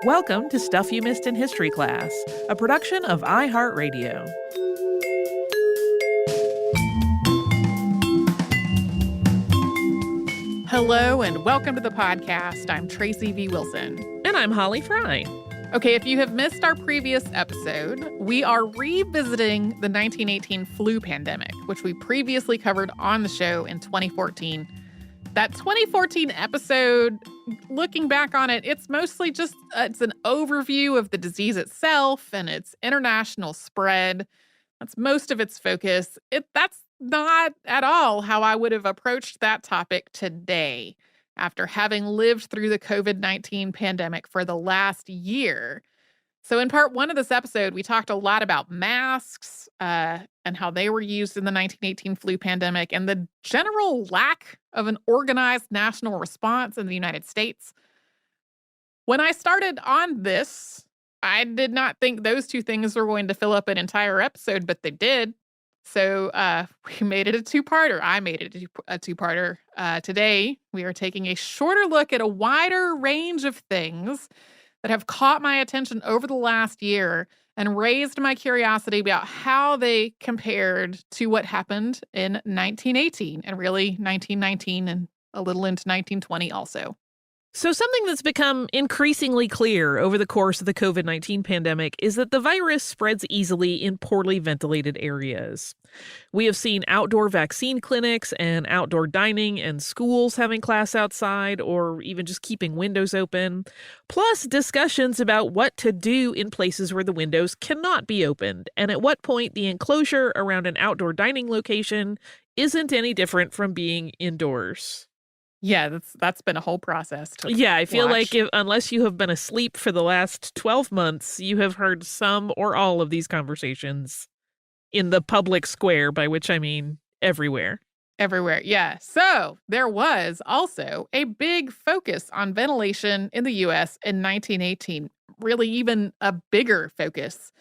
Welcome to Stuff You Missed in History Class, a production of iHeartRadio. Hello and welcome to the podcast. I'm Tracy V. Wilson. And I'm Holly Fry. Okay, if you have missed our previous episode, we are revisiting the 1918 flu pandemic, which we previously covered on the show in 2014. That 2014 episode, looking back on it, it's mostly just it's an overview of the disease itself and its international spread. That's most of its focus. That's not at all how I would have approached that topic today after having lived through the COVID-19 pandemic for the last year. So in part one of this episode, we talked a lot about masks and how they were used in the 1918 flu pandemic and the general lack of an organized national response in the United States. When I started on this, I did not think those two things were going to fill up an entire episode, but they did. So we made it a two-parter. I made it a two-parter. Today, we are taking a shorter look at a wider range of things that have caught my attention over the last year and raised my curiosity about how they compared to what happened in 1918 and really 1919 and a little into 1920 also. So something that's become increasingly clear over the course of the COVID-19 pandemic is that the virus spreads easily in poorly ventilated areas. We have seen outdoor vaccine clinics and outdoor dining and schools having class outside or even just keeping windows open, plus discussions about what to do in places where the windows cannot be opened and at what point the enclosure around an outdoor dining location isn't any different from being indoors. Yeah, that's been a whole process to Yeah, I feel watch. like unless you have been asleep for the last 12 months, you have heard some or all of these conversations in the public square, by which I mean everywhere. Everywhere, yeah. So there was also a big focus on ventilation in the U.S. in 1918, really even a bigger focus.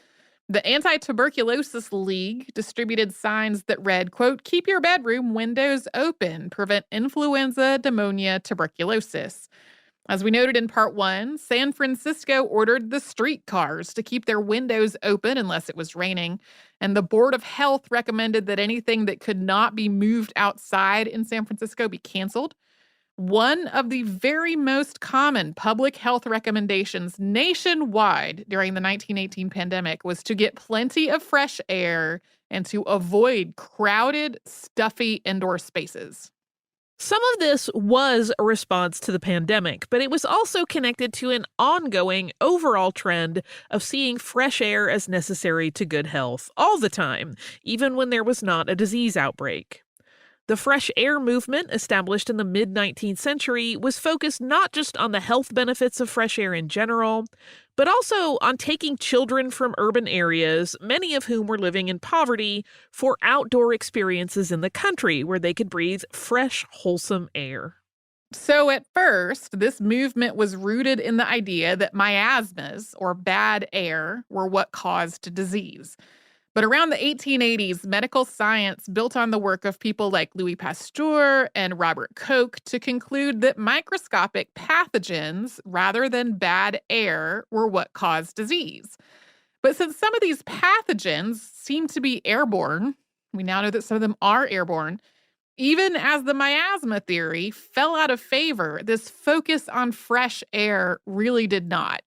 The Anti-Tuberculosis League distributed signs that read, quote, "Keep your bedroom windows open. Prevent influenza, pneumonia, tuberculosis." As we noted in part one, San Francisco ordered the streetcars to keep their windows open unless it was raining. And the Board of Health recommended that anything that could not be moved outside in San Francisco be canceled. One of the very most common public health recommendations nationwide during the 1918 pandemic was to get plenty of fresh air and to avoid crowded, stuffy indoor spaces. Some of this was a response to the pandemic, but it was also connected to an ongoing overall trend of seeing fresh air as necessary to good health all the time, even when there was not a disease outbreak. The fresh air movement, established in the mid-19th century, was focused not just on the health benefits of fresh air in general, but also on taking children from urban areas, many of whom were living in poverty, for outdoor experiences in the country where they could breathe fresh, wholesome air. So at first, this movement was rooted in the idea that miasmas, or bad air, were what caused disease. But around the 1880s, medical science built on the work of people like Louis Pasteur and Robert Koch to conclude that microscopic pathogens, rather than bad air, were what caused disease. But since some of these pathogens seem to be airborne, we now know that some of them are airborne, even as the miasma theory fell out of favor, this focus on fresh air really did not.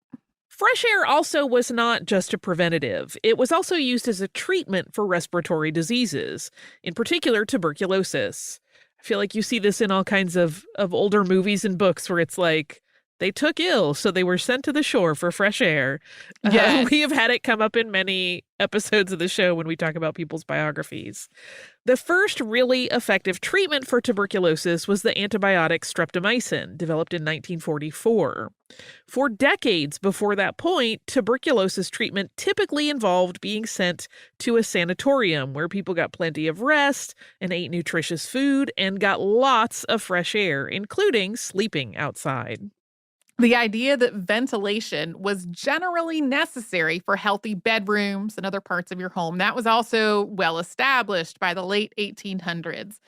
Fresh air also was not just a preventative. It was also used as a treatment for respiratory diseases, in particular tuberculosis. I feel like you see this in all kinds of older movies and books where it's like, they took ill, so they were sent to the shore for fresh air. Yes. We have had it come up in many episodes of the show when we talk about people's biographies. The first really effective treatment for tuberculosis was the antibiotic streptomycin, developed in 1944. For decades before that point, tuberculosis treatment typically involved being sent to a sanatorium where people got plenty of rest and ate nutritious food and got lots of fresh air, including sleeping outside. The idea that ventilation was generally necessary for healthy bedrooms and other parts of your home, that was also well established by the late 1800s.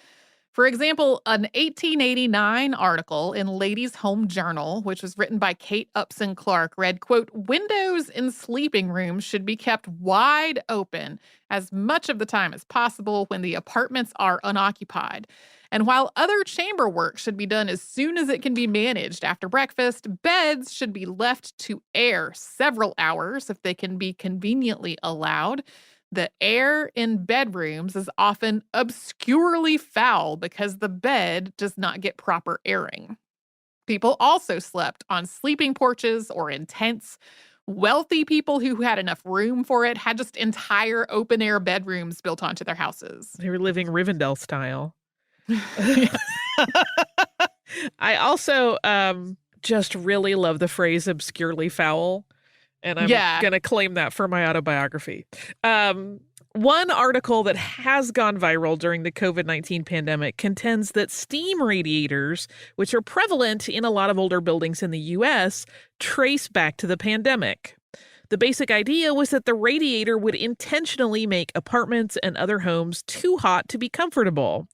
For example, an 1889 article in Ladies' Home Journal, which was written by Kate Upson Clark, read, quote, "Windows in sleeping rooms should be kept wide open as much of the time as possible when the apartments are unoccupied. And while other chamber work should be done as soon as it can be managed after breakfast, beds should be left to air several hours if they can be conveniently allowed. The air in bedrooms is often obscurely foul because the bed does not get proper airing. People also slept on sleeping porches or in tents. Wealthy people who had enough room for it had just entire open air bedrooms built onto their houses." They were living Rivendell style. Yeah. I also just really love the phrase obscurely foul, and I'm Yeah. going to claim that for my autobiography. One article that has gone viral during the COVID-19 pandemic contends that steam radiators, which are prevalent in a lot of older buildings in the U.S., trace back to the pandemic. The basic idea was that the radiator would intentionally make apartments and other homes too hot to be comfortable.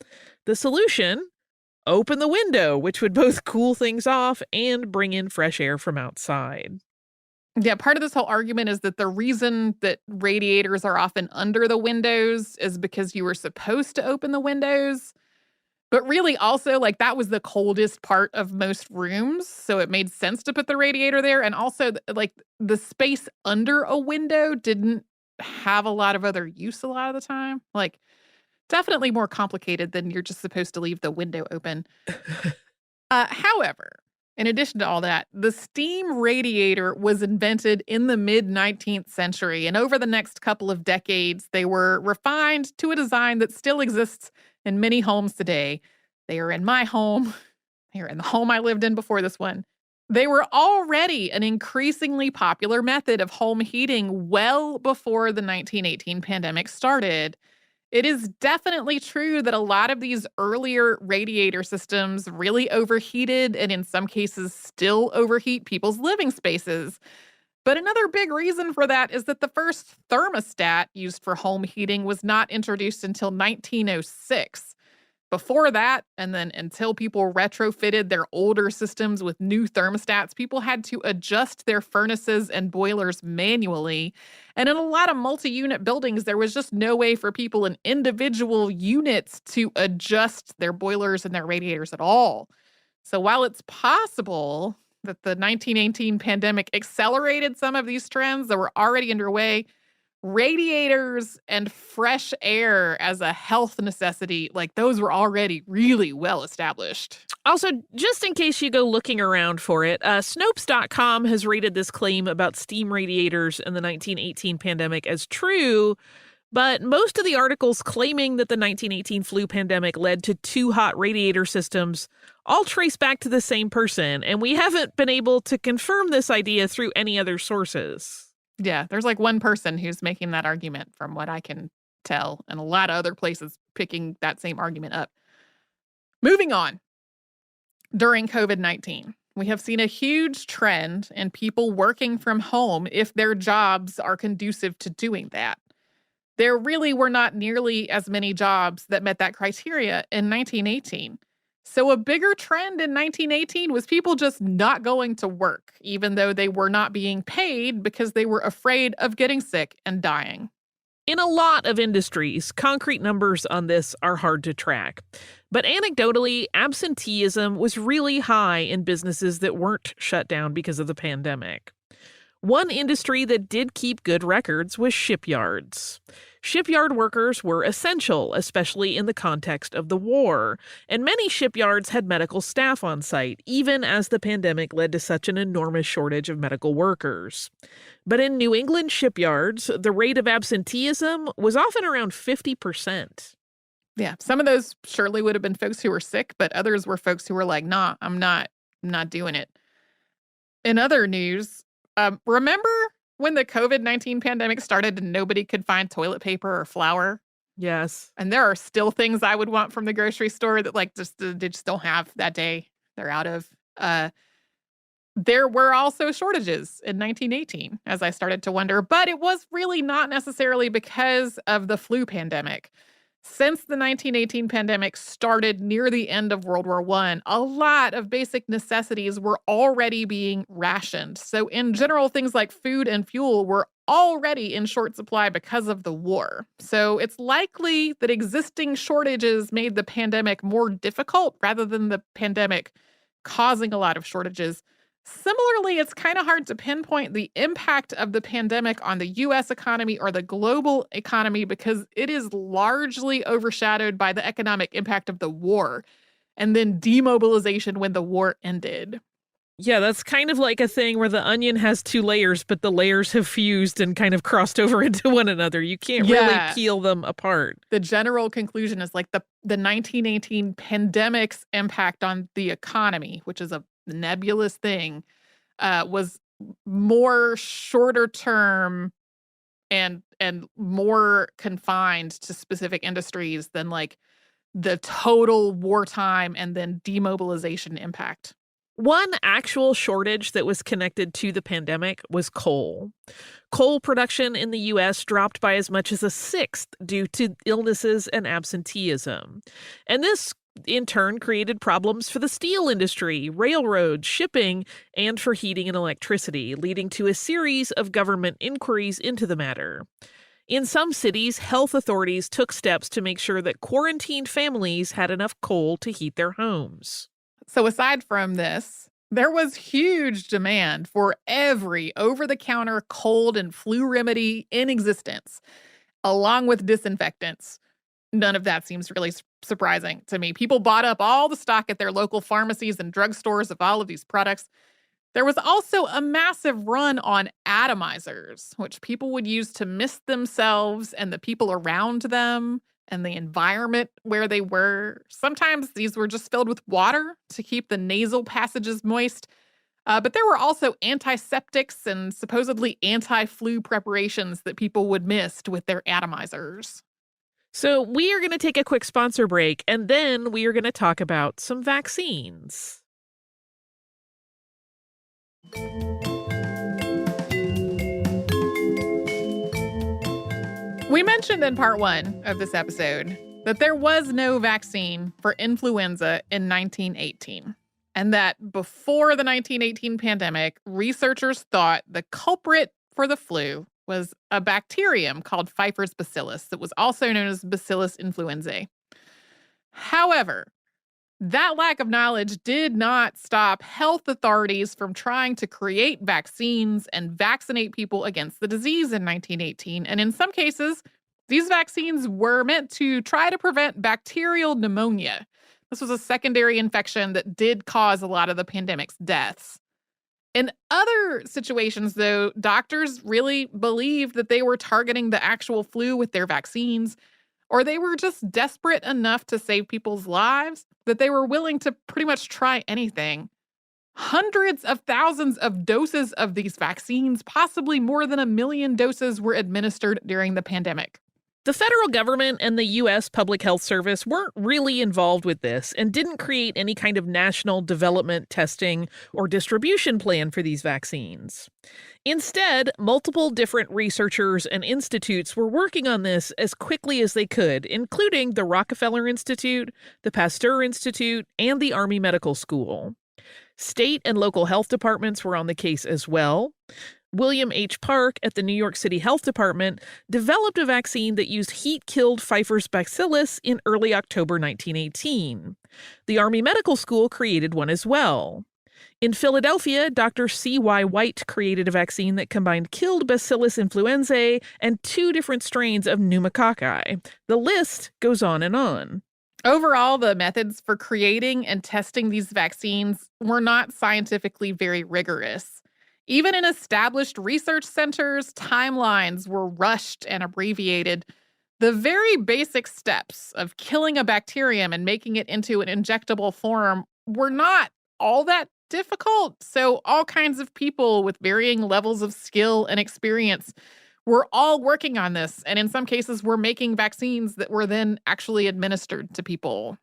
The solution? Open the window, which would both cool things off and bring in fresh air from outside. Yeah, part of this whole argument is that the reason that radiators are often under the windows is because you were supposed to open the windows. But really also, like, that was the coldest part of most rooms, so it made sense to put the radiator there. And also, like, the space under a window didn't have a lot of other use a lot of the time. Like, definitely more complicated than you're just supposed to leave the window open. However, in addition to all that, the steam radiator was invented in the mid-19th century, and over the next couple of decades, they were refined to a design that still exists in many homes today. They are in my home. They are in the home I lived in before this one. They were already an increasingly popular method of home heating well before the 1918 pandemic started. It is definitely true that a lot of these earlier radiator systems really overheated and in some cases still overheat people's living spaces. But another big reason for that is that the first thermostat used for home heating was not introduced until 1906. Before that, and then until people retrofitted their older systems with new thermostats, people had to adjust their furnaces and boilers manually. And in a lot of multi-unit buildings, there was just no way for people in individual units to adjust their boilers and their radiators at all. So while it's possible that the 1918 pandemic accelerated some of these trends that were already underway, radiators and fresh air as a health necessity, like, those were already really well established. Also, just in case you go looking around for it, Snopes.com has rated this claim about steam radiators in the 1918 pandemic as true, but most of the articles claiming that the 1918 flu pandemic led to too hot radiator systems all trace back to the same person, and we haven't been able to confirm this idea through any other sources. Yeah, there's like one person who's making that argument from what I can tell, and a lot of other places picking that same argument up. Moving on. During COVID-19, we have seen a huge trend in people working from home if their jobs are conducive to doing that. There really were not nearly as many jobs that met that criteria in 1918. So a bigger trend in 1918 was people just not going to work, even though they were not being paid because they were afraid of getting sick and dying. In a lot of industries, concrete numbers on this are hard to track. But anecdotally, absenteeism was really high in businesses that weren't shut down because of the pandemic. One industry that did keep good records was shipyards. Shipyard workers were essential, especially in the context of the war, and many shipyards had medical staff on site, even as the pandemic led to such an enormous shortage of medical workers. But in New England shipyards, the rate of absenteeism was often around 50%. Yeah, some of those surely would have been folks who were sick, but others were folks who were like, nah, I'm not doing it. In other news, remember when the COVID-19 pandemic started and nobody could find toilet paper or flour? Yes. And there are still things I would want from the grocery store that, like, they just don't have that day. They're out of. There were also shortages in 1918, as I started to wonder, but it was really not necessarily because of the flu pandemic. Since the 1918 pandemic started near the end of World War I, a lot of basic necessities were already being rationed. So, in general, things like food and fuel were already in short supply because of the war. So, it's likely that existing shortages made the pandemic more difficult rather than the pandemic causing a lot of shortages. Similarly, it's kind of hard to pinpoint the impact of the pandemic on the US economy or the global economy because it is largely overshadowed by the economic impact of the war and then demobilization when the war ended. Yeah, that's kind of like a thing where the onion has two layers, but the layers have fused and kind of crossed over into one another. You can't really peel them apart. The general conclusion is like the 1918 pandemic's impact on the economy, which is a nebulous thing, was more shorter term and more confined to specific industries than like the total wartime and then demobilization impact. One actual shortage that was connected to the pandemic was coal. Coal production in the U.S. dropped by as much as a sixth due to illnesses and absenteeism. And this, in turn, created problems for the steel industry, railroads, shipping, and for heating and electricity, leading to a series of government inquiries into the matter. In some cities, health authorities took steps to make sure that quarantined families had enough coal to heat their homes. So aside from this, there was huge demand for every over-the-counter cold and flu remedy in existence, along with disinfectants. None of that seems really surprising to me. People bought up all the stock at their local pharmacies and drugstores of all of these products. There was also a massive run on atomizers, which people would use to mist themselves and the people around them and the environment where they were. Sometimes these were just filled with water to keep the nasal passages moist. But there were also antiseptics and supposedly anti-flu preparations that people would mist with their atomizers. So we are going to take a quick sponsor break, and then we are going to talk about some vaccines. We mentioned in part 1 of this episode that there was no vaccine for influenza in 1918, and that before the 1918 pandemic, researchers thought the culprit for the flu was a bacterium called Pfeiffer's bacillus that was also known as Bacillus influenzae. However, that lack of knowledge did not stop health authorities from trying to create vaccines and vaccinate people against the disease in 1918. And in some cases, these vaccines were meant to try to prevent bacterial pneumonia. This was a secondary infection that did cause a lot of the pandemic's deaths. In other situations, though, doctors really believed that they were targeting the actual flu with their vaccines, or they were just desperate enough to save people's lives that they were willing to pretty much try anything. Hundreds of thousands of doses of these vaccines, possibly more than 1 million doses, were administered during the pandemic. The federal government and the U.S. Public Health Service weren't really involved with this and didn't create any kind of national development, testing, or distribution plan for these vaccines. Instead, multiple different researchers and institutes were working on this as quickly as they could, including the Rockefeller Institute, the Pasteur Institute, and the Army Medical School. State and local health departments were on the case as well. William H. Park at the New York City Health Department developed a vaccine that used heat-killed Pfeiffer's bacillus in early October 1918. The Army Medical School created one as well. In Philadelphia, Dr. C.Y. White created a vaccine that combined killed Bacillus influenzae and 2 different strains of pneumococci. The list goes on and on. Overall, the methods for creating and testing these vaccines were not scientifically very rigorous. Even in established research centers, timelines were rushed and abbreviated. The very basic steps of killing a bacterium and making it into an injectable form were not all that difficult. So all kinds of people with varying levels of skill and experience were all working on this. And in some cases, were making vaccines that were then actually administered to people.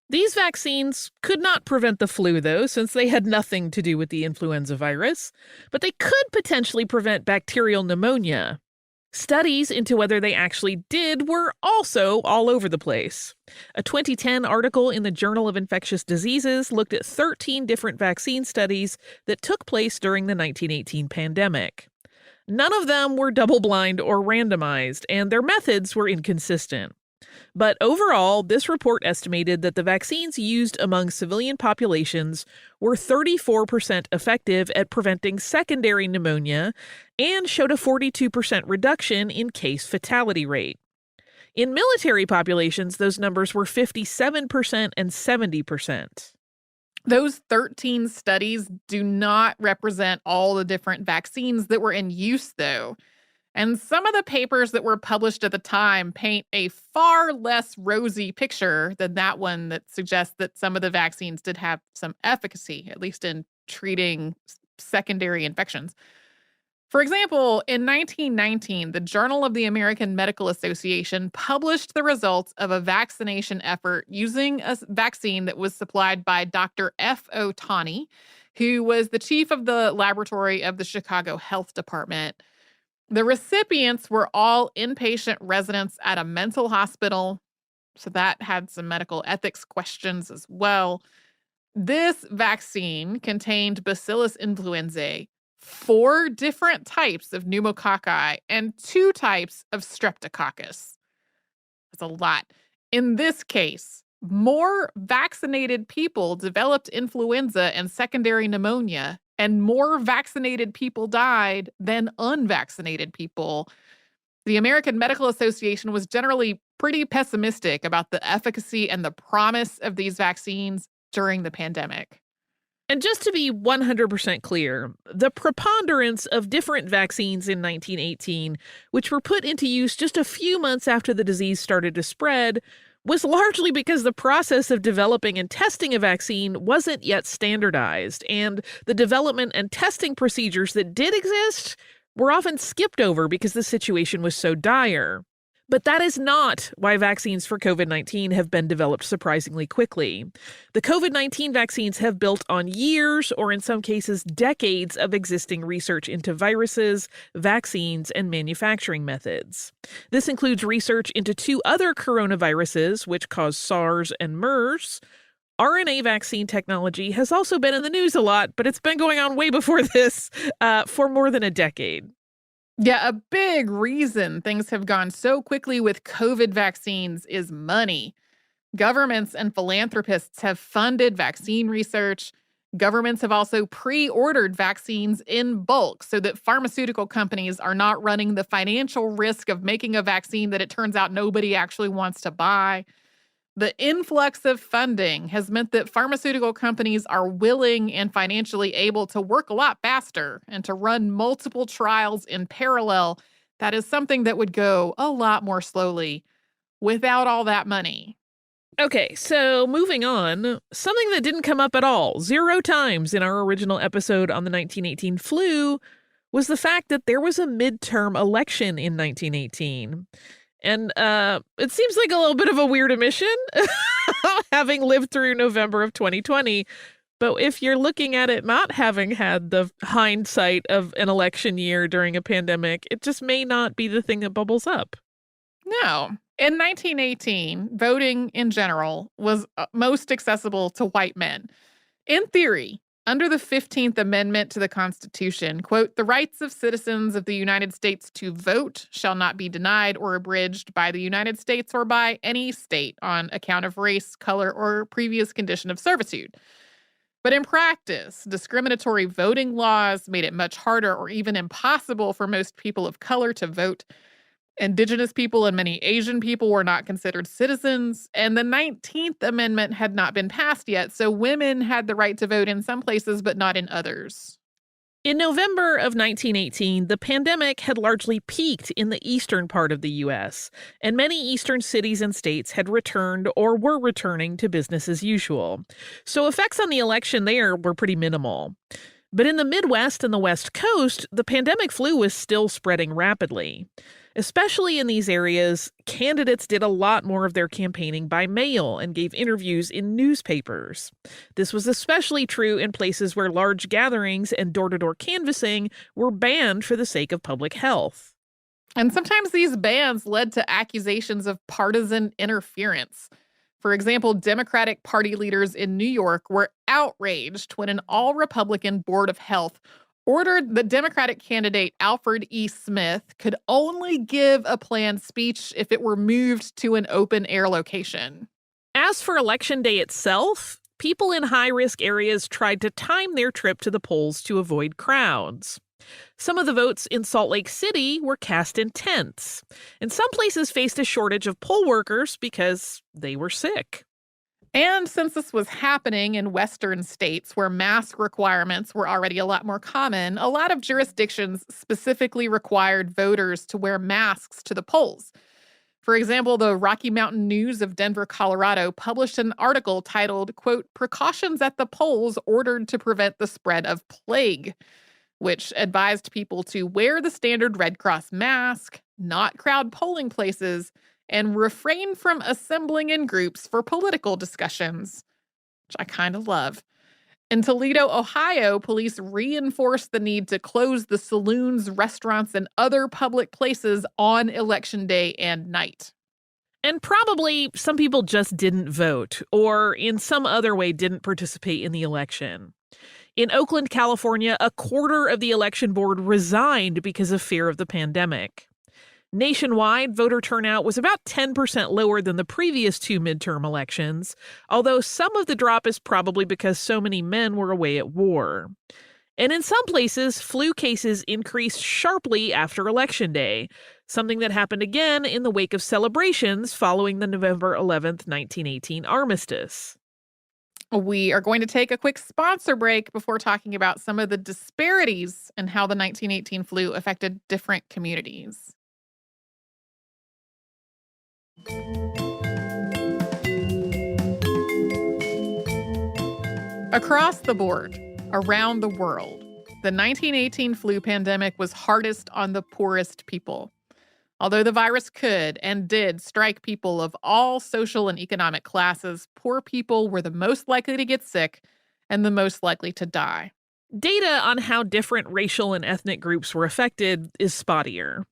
These vaccines could not prevent the flu, though, since they had nothing to do with the influenza virus, but they could potentially prevent bacterial pneumonia. Studies into whether they actually did were also all over the place. A 2010 article in the Journal of Infectious Diseases looked at 13 different vaccine studies that took place during the 1918 pandemic. None of them were double-blind or randomized, and their methods were inconsistent. But overall, this report estimated that the vaccines used among civilian populations were 34% effective at preventing secondary pneumonia and showed a 42% reduction in case fatality rate. In military populations, those numbers were 57% and 70%. Those 13 studies do not represent all the different vaccines that were in use, though. And some of the papers that were published at the time paint a far less rosy picture than that one that suggests that some of the vaccines did have some efficacy, at least in treating secondary infections. For example, in 1919, the Journal of the American Medical Association published the results of a vaccination effort using a vaccine that was supplied by Dr. F.O. Tawney, who was the chief of the laboratory of the Chicago Health Department. The recipients were all inpatient residents at a mental hospital, so that had some medical ethics questions as well. This vaccine contained Bacillus influenzae, 4 different types of pneumococci, and 2 types of streptococcus. That's a lot. In this case, more vaccinated people developed influenza and secondary pneumonia, and more vaccinated people died than unvaccinated people. The American Medical Association was generally pretty pessimistic about the efficacy and the promise of these vaccines during the pandemic. And just to be 100% clear, the preponderance of different vaccines in 1918, which were put into use just a few months after the disease started to spread, was largely because the process of developing and testing a vaccine wasn't yet standardized, and the development and testing procedures that did exist were often skipped over because the situation was so dire. But that is not why vaccines for COVID-19 have been developed surprisingly quickly. The COVID-19 vaccines have built on years, or in some cases decades, of existing research into viruses, vaccines, and manufacturing methods. This includes research into 2 other coronaviruses, which cause SARS and MERS. RNA vaccine technology has also been in the news a lot, but it's been going on way before this, for more than a decade. Yeah, a big reason things have gone so quickly with COVID vaccines is money. Governments and philanthropists have funded vaccine research. Governments have also pre-ordered vaccines in bulk so that pharmaceutical companies are not running the financial risk of making a vaccine that it turns out nobody actually wants to buy. The influx of funding has meant that pharmaceutical companies are willing and financially able to work a lot faster and to run multiple trials in parallel. That is something that would go a lot more slowly without all that money. Okay, so moving on, something that didn't come up at all, 0 times in our original episode on the 1918 flu, was the fact that there was a midterm election in 1918. And it seems like a little bit of a weird omission, having lived through November of 2020. But if you're looking at it not having had the hindsight of an election year during a pandemic, it just may not be the thing that bubbles up. No. In 1918, voting in general was most accessible to white men. In theory, under the 15th Amendment to the Constitution, quote, the rights of citizens of the United States to vote shall not be denied or abridged by the United States or by any state on account of race, color, or previous condition of servitude. But in practice, discriminatory voting laws made it much harder or even impossible for most people of color to vote. Indigenous people and many Asian people were not considered citizens, and the 19th Amendment had not been passed yet, so women had the right to vote in some places but not in others. In November of 1918, the pandemic had largely peaked in the eastern part of the U.S., and many eastern cities and states had returned or were returning to business as usual. So effects on the election there were pretty minimal. But in the Midwest and the West Coast, the pandemic flu was still spreading rapidly. Especially in these areas, candidates did a lot more of their campaigning by mail and gave interviews in newspapers. This was especially true in places where large gatherings and door-to-door canvassing were banned for the sake of public health. And sometimes these bans led to accusations of partisan interference. For example, Democratic Party leaders in New York were outraged when an all Republican Board of Health ordered the Democratic candidate Alfred E. Smith could only give a planned speech if it were moved to an open air location. As for Election Day itself, people in high-risk areas tried to time their trip to the polls to avoid crowds. Some of the votes in Salt Lake City were cast in tents, and some places faced a shortage of poll workers because they were sick. And since this was happening in Western states where mask requirements were already a lot more common, a lot of jurisdictions specifically required voters to wear masks to the polls. For example, the Rocky Mountain News of Denver, Colorado published an article titled, quote, "Precautions at the Polls Ordered to Prevent the Spread of Plague," which advised people to wear the standard Red Cross mask, not crowd polling places, and refrain from assembling in groups for political discussions, which I kind of love. In Toledo, Ohio, police reinforced the need to close the saloons, restaurants, and other public places on Election Day and night. And probably some people just didn't vote, or in some other way didn't participate in the election. In Oakland, California, a quarter of the election board resigned because of fear of the pandemic. Nationwide, voter turnout was about 10% lower than the previous two midterm elections, although some of the drop is probably because so many men were away at war. And in some places, flu cases increased sharply after Election Day, something that happened again in the wake of celebrations following the November 11th, 1918 armistice. We are going to take a quick sponsor break before talking about some of the disparities in how the 1918 flu affected different communities. Across the board, around the world, the 1918 flu pandemic was hardest on the poorest people. Although the virus could and did strike people of all social and economic classes, poor people were the most likely to get sick and the most likely to die. Data on how different racial and ethnic groups were affected is spottier.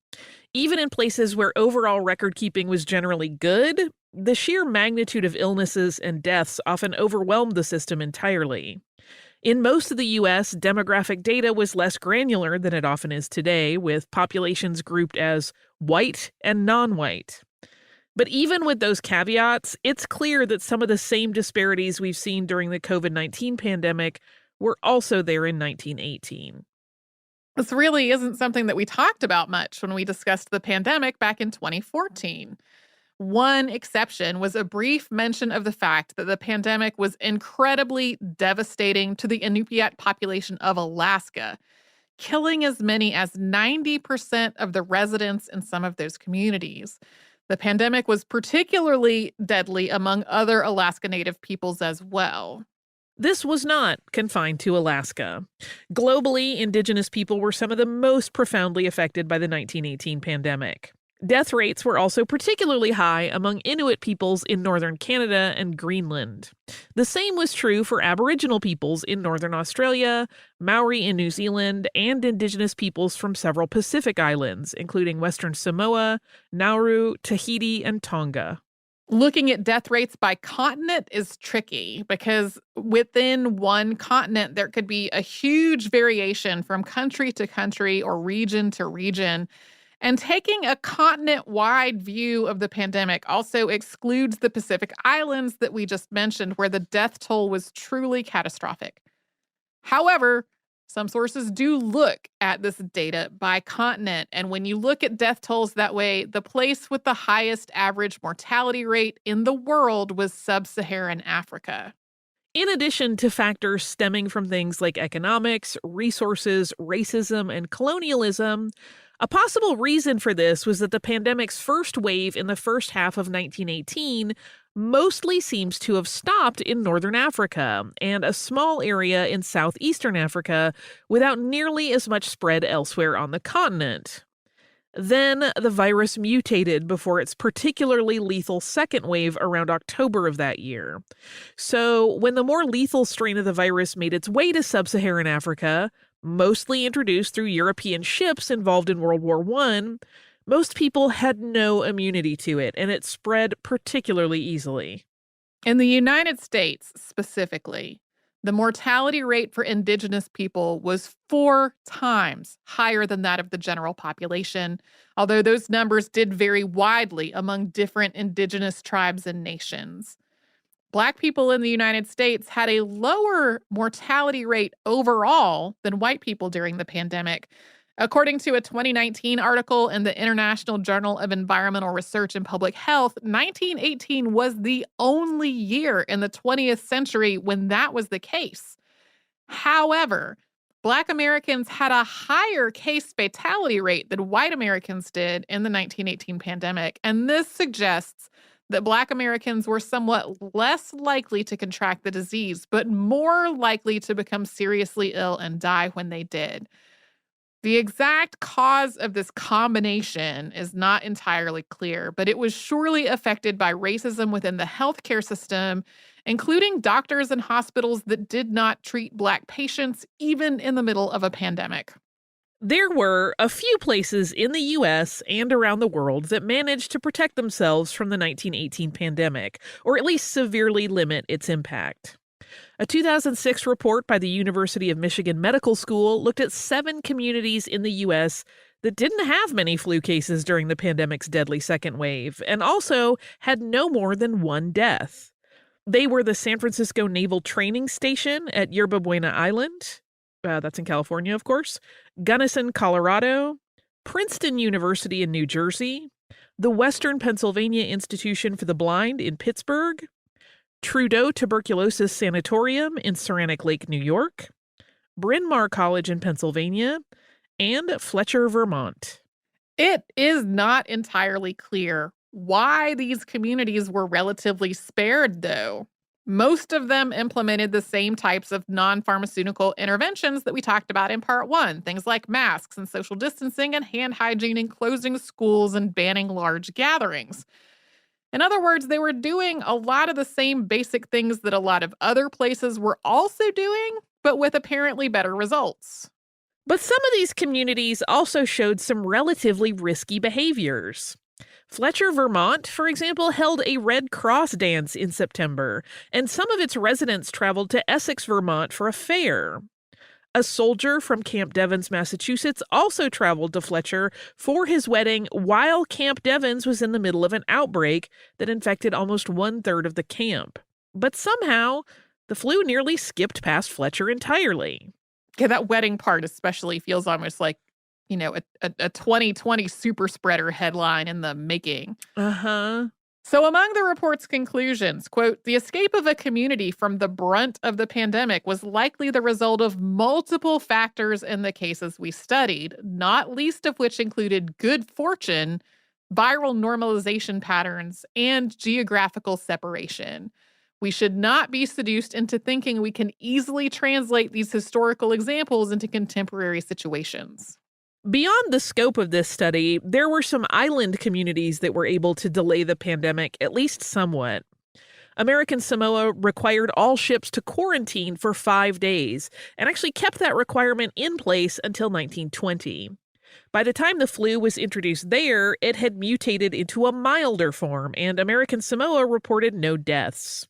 Even in places where overall record keeping was generally good, the sheer magnitude of illnesses and deaths often overwhelmed the system entirely. In most of the U.S., demographic data was less granular than it often is today, with populations grouped as white and non-white. But even with those caveats, it's clear that some of the same disparities we've seen during the COVID-19 pandemic were also there in 1918. This really isn't something that we talked about much when we discussed the pandemic back in 2014. One exception was a brief mention of the fact that the pandemic was incredibly devastating to the Inupiat population of Alaska, killing as many as 90% of the residents in some of those communities. The pandemic was particularly deadly among other Alaska Native peoples as well. This was not confined to Alaska. Globally, Indigenous people were some of the most profoundly affected by the 1918 pandemic. Death rates were also particularly high among Inuit peoples in northern Canada and Greenland. The same was true for Aboriginal peoples in northern Australia, Maori in New Zealand, and Indigenous peoples from several Pacific islands, including Western Samoa, Nauru, Tahiti, and Tonga. Looking at death rates by continent is tricky because within one continent, there could be a huge variation from country to country or region to region. And taking a continent-wide view of the pandemic also excludes the Pacific Islands that we just mentioned, where the death toll was truly catastrophic. However, some sources do look at this data by continent, and when you look at death tolls that way, the place with the highest average mortality rate in the world was sub-Saharan Africa. In addition to factors stemming from things like economics, resources, racism, and colonialism, a possible reason for this was that the pandemic's first wave in the first half of 1918 mostly seems to have stopped in northern Africa and a small area in southeastern Africa without nearly as much spread elsewhere on the continent. Then the virus mutated before its particularly lethal second wave around October of that year. So when the more lethal strain of the virus made its way to sub-Saharan Africa, mostly introduced through European ships involved in World War I, Most people had no immunity to it, and it spread particularly easily. In the United States specifically, the mortality rate for indigenous people was 4 times higher than that of the general population, although those numbers did vary widely among different indigenous tribes and nations. Black people in the United States had a lower mortality rate overall than white people during the pandemic. According to a 2019 article in the International Journal of Environmental Research and Public Health, 1918 was the only year in the 20th century when that was the case. However, Black Americans had a higher case fatality rate than white Americans did in the 1918 pandemic, and this suggests that Black Americans were somewhat less likely to contract the disease, but more likely to become seriously ill and die when they did. The exact cause of this combination is not entirely clear, but it was surely affected by racism within the healthcare system, including doctors and hospitals that did not treat Black patients even in the middle of a pandemic. There were a few places in the U.S. and around the world that managed to protect themselves from the 1918 pandemic, or at least severely limit its impact. A 2006 report by the University of Michigan Medical School looked at 7 communities in the U.S. that didn't have many flu cases during the pandemic's deadly second wave, and also had no more than 1 death. They were the San Francisco Naval Training Station at Yerba Buena Island, that's in California, of course, Gunnison, Colorado, Princeton University in New Jersey, the Western Pennsylvania Institution for the Blind in Pittsburgh, Trudeau Tuberculosis Sanatorium in Saranac Lake, New York, Bryn Mawr College in Pennsylvania, and Fletcher, Vermont. It is not entirely clear why these communities were relatively spared, though. Most of them implemented the same types of non-pharmaceutical interventions that we talked about in part 1, things like masks and social distancing and hand hygiene and closing schools and banning large gatherings. In other words, they were doing a lot of the same basic things that a lot of other places were also doing, but with apparently better results. But some of these communities also showed some relatively risky behaviors. Fletcher, Vermont, for example, held a Red Cross dance in September, and some of its residents traveled to Essex, Vermont for a fair. A soldier from Camp Devens, Massachusetts, also traveled to Fletcher for his wedding while Camp Devens was in the middle of an outbreak that infected almost 1/3 of the camp. But somehow, the flu nearly skipped past Fletcher entirely. Yeah, that wedding part especially feels almost like, a 2020 super spreader headline in the making. Uh-huh. So among the report's conclusions, quote, the escape of a community from the brunt of the pandemic was likely the result of multiple factors in the cases we studied, not least of which included good fortune, viral normalization patterns, and geographical separation. We should not be seduced into thinking we can easily translate these historical examples into contemporary situations. Beyond the scope of this study, there were some island communities that were able to delay the pandemic, at least somewhat. American Samoa required all ships to quarantine for 5 days, and actually kept that requirement in place until 1920. By the time the flu was introduced there, it had mutated into a milder form, and American Samoa reported no deaths.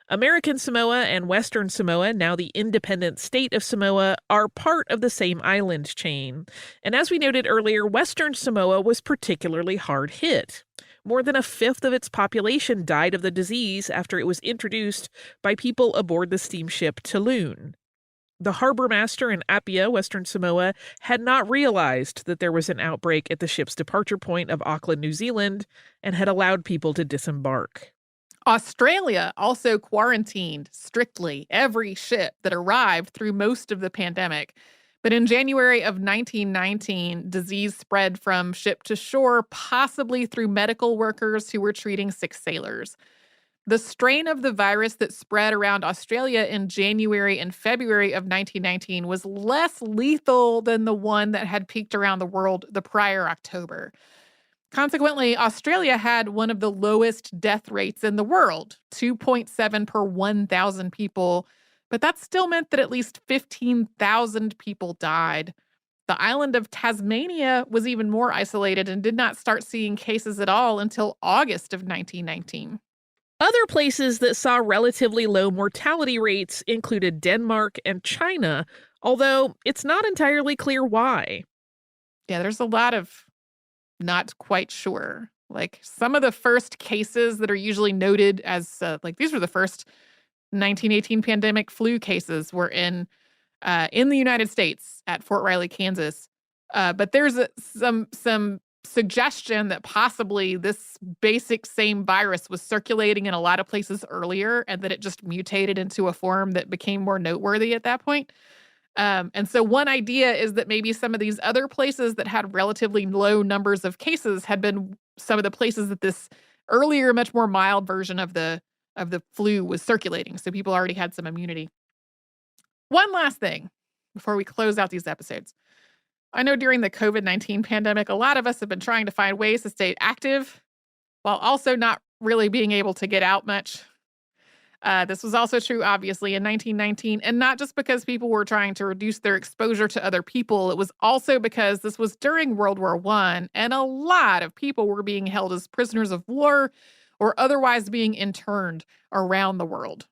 American Samoa and Western Samoa, now the independent state of Samoa, are part of the same island chain. And as we noted earlier, Western Samoa was particularly hard hit. More than 1/5 of its population died of the disease after it was introduced by people aboard the steamship Tulun. The harbor master in Apia, Western Samoa, had not realized that there was an outbreak at the ship's departure point of Auckland, New Zealand, and had allowed people to disembark. Australia also quarantined strictly every ship that arrived through most of the pandemic. But in January of 1919, disease spread from ship to shore, possibly through medical workers who were treating sick sailors. The strain of the virus that spread around Australia in January and February of 1919 was less lethal than the one that had peaked around the world the prior October. Consequently, Australia had one of the lowest death rates in the world, 2.7 per 1,000 people, but that still meant that at least 15,000 people died. The island of Tasmania was even more isolated and did not start seeing cases at all until August of 1919. Other places that saw relatively low mortality rates included Denmark and China, although it's not entirely clear why. Yeah, there's a lot of not quite sure. Like some of the first cases that are usually noted as these were the first 1918 pandemic flu cases were in the United States at Fort Riley, Kansas. But there's some suggestion that possibly this basic same virus was circulating in a lot of places earlier and that it just mutated into a form that became more noteworthy at that point. And so one idea is that maybe some of these other places that had relatively low numbers of cases had been some of the places that this earlier, much more mild version of the flu was circulating. So people already had some immunity. One last thing before we close out these episodes. I know during the COVID-19 pandemic, a lot of us have been trying to find ways to stay active while also not really being able to get out much. This was also true, obviously, in 1919, and not just because people were trying to reduce their exposure to other people. It was also because this was during World War I, and a lot of people were being held as prisoners of war or otherwise being interned around the world.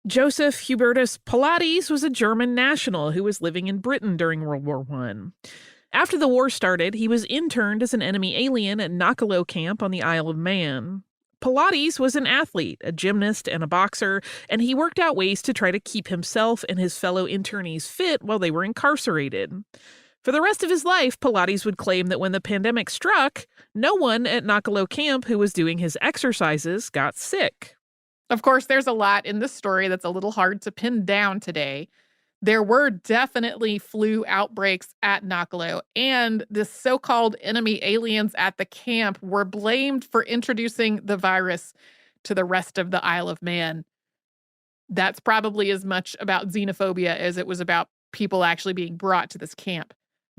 Joseph Hubertus Pilates was a German national who was living in Britain during World War I. After the war started, he was interned as an enemy alien at Knockalow Camp on the Isle of Man. Pilates was an athlete, a gymnast, and a boxer, and he worked out ways to try to keep himself and his fellow internees fit while they were incarcerated. For the rest of his life, Pilates would claim that when the pandemic struck, no one at Knockalow Camp who was doing his exercises got sick. Of course, there's a lot in this story that's a little hard to pin down today. There were definitely flu outbreaks at Knockalow, and the so-called enemy aliens at the camp were blamed for introducing the virus to the rest of the Isle of Man. That's probably as much about xenophobia as it was about people actually being brought to this camp.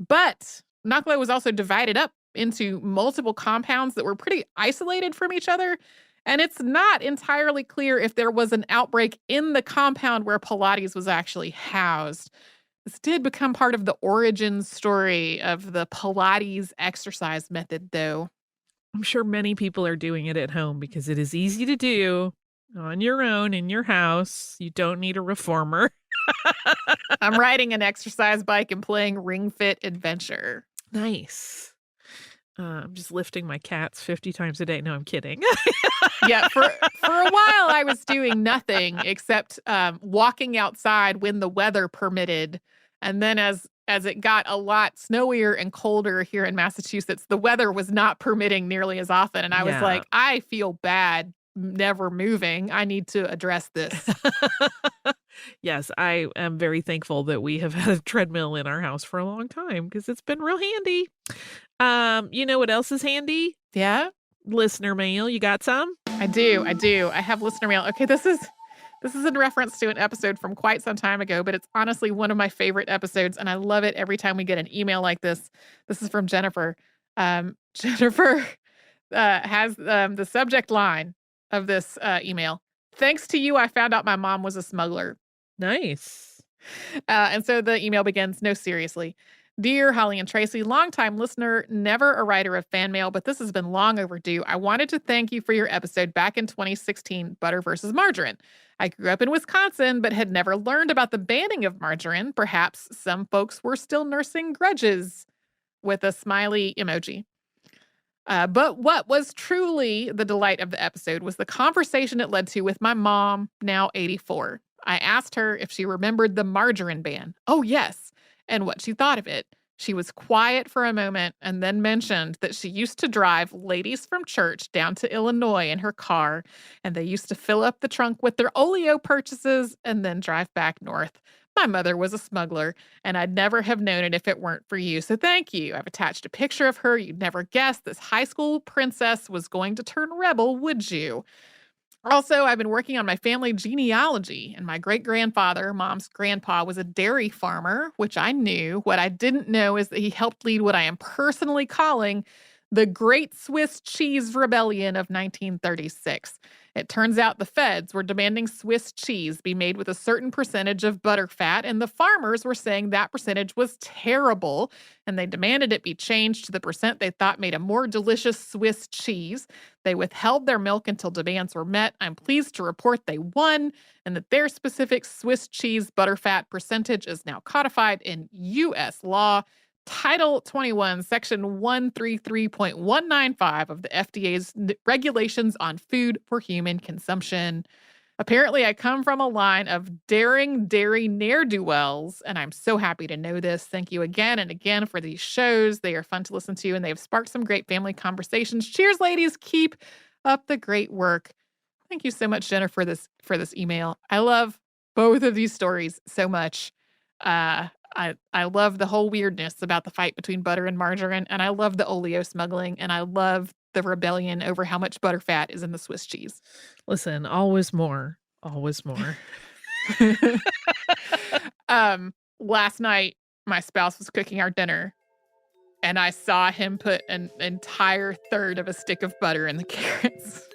But Knockalow was also divided up into multiple compounds that were pretty isolated from each other. And it's not entirely clear if there was an outbreak in the compound where Pilates was actually housed. This did become part of the origin story of the Pilates exercise method, though. I'm sure many people are doing it at home because it is easy to do on your own in your house. You don't need a reformer. I'm riding an exercise bike and playing Ring Fit Adventure. Nice. I'm just lifting my cats 50 times a day. No, I'm kidding. Yeah, for a while I was doing nothing except walking outside when the weather permitted. And then as it got a lot snowier and colder here in Massachusetts, the weather was not permitting nearly as often. And I was like, I feel bad never moving. I need to address this. Yes, I am very thankful that we have had a treadmill in our house for a long time because it's been real handy. You know what else is handy? Yeah? Listener mail. You got some? I do. I have listener mail. Okay, this is in reference to an episode from quite some time ago, but it's honestly one of my favorite episodes, and I love it every time we get an email like this. This is from Jennifer. Jennifer has the subject line of this email. Thanks to you, I found out my mom was a smuggler. Nice. And so the email begins, no, seriously. Dear Holly and Tracy, longtime listener, never a writer of fan mail, but this has been long overdue. I wanted to thank you for your episode back in 2016, Butter versus Margarine. I grew up in Wisconsin, but had never learned about the banning of margarine. Perhaps some folks were still nursing grudges, with a smiley emoji. But what was truly the delight of the episode was the conversation it led to with my mom, now 84. I asked her if she remembered the margarine ban. Oh, yes. And what she thought of it. She was quiet for a moment and then mentioned that she used to drive ladies from church down to Illinois in her car, and they used to fill up the trunk with their oleo purchases and then drive back north. My mother was a smuggler, and I'd never have known it if it weren't for you, so thank you. I've attached a picture of her. You'd never guess this high school princess was going to turn rebel, would you? Also, I've been working on my family genealogy, and my great-grandfather, Mom's grandpa, was a dairy farmer, which I knew. What I didn't know is that he helped lead what I am personally calling the Great Swiss Cheese Rebellion of 1936. It turns out the feds were demanding Swiss cheese be made with a certain percentage of butter fat, and the farmers were saying that percentage was terrible, and they demanded it be changed to the percent they thought made a more delicious Swiss cheese. They withheld their milk until demands were met. I'm pleased to report they won, and that their specific Swiss cheese butterfat percentage is now codified in U.S. law. Title 21, Section 133.195 of the FDA's regulations on food for human consumption. Apparently, I come from a line of daring dairy ne'er-do-wells, and I'm so happy to know this. Thank you again and again for these shows. They are fun to listen to, and they have sparked some great family conversations. Cheers, ladies. Keep up the great work. Thank you so much, Jenna, for this email. I love both of these stories so much. I love the whole weirdness about the fight between butter and margarine, and I love the oleo smuggling, and I love the rebellion over how much butter fat is in the Swiss cheese. Listen, always more. Always more. Last night, my spouse was cooking our dinner, and I saw him put an entire third of a stick of butter in the carrots.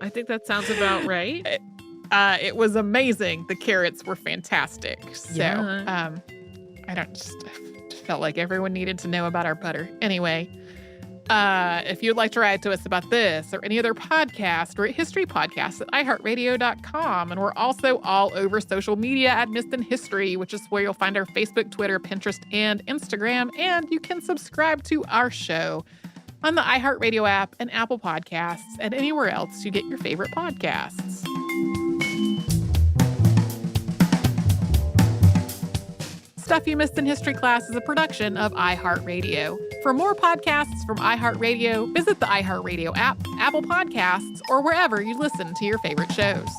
I think that sounds about right. It was amazing. The carrots were fantastic. So, Yeah. I just felt like everyone needed to know about our butter. Anyway, if you'd like to write to us about this or any other podcast, we're at historypodcasts at iHeartRadio.com. And we're also all over social media at Missed in History, which is where you'll find our Facebook, Twitter, Pinterest, and Instagram. And you can subscribe to our show on the iHeartRadio app and Apple Podcasts and anywhere else you get your favorite podcasts. Stuff You Missed in History Class is a production of iHeartRadio. For more podcasts from iHeartRadio, visit the iHeartRadio app, Apple Podcasts, or wherever you listen to your favorite shows.